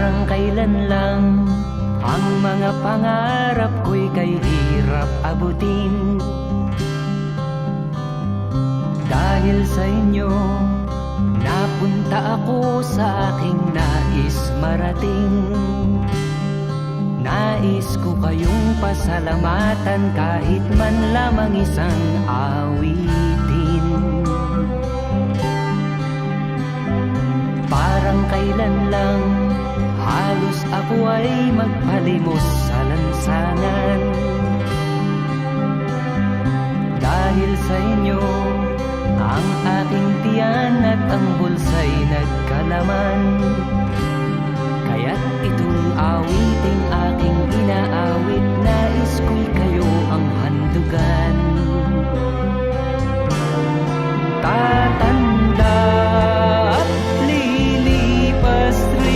Parang kailan lang ang mga pangarap ko'y kay hirap abutin. Dahil sa inyo, napunta ako sa aking nais marating. Nais ko kayong pasalamatan kahit man lamang isang awitin. Parang kailan lang halos ako ay magpalimos sa lansangan. Dahil sa inyo, ang aking tiyan at ang bulsa'y nagkalaman.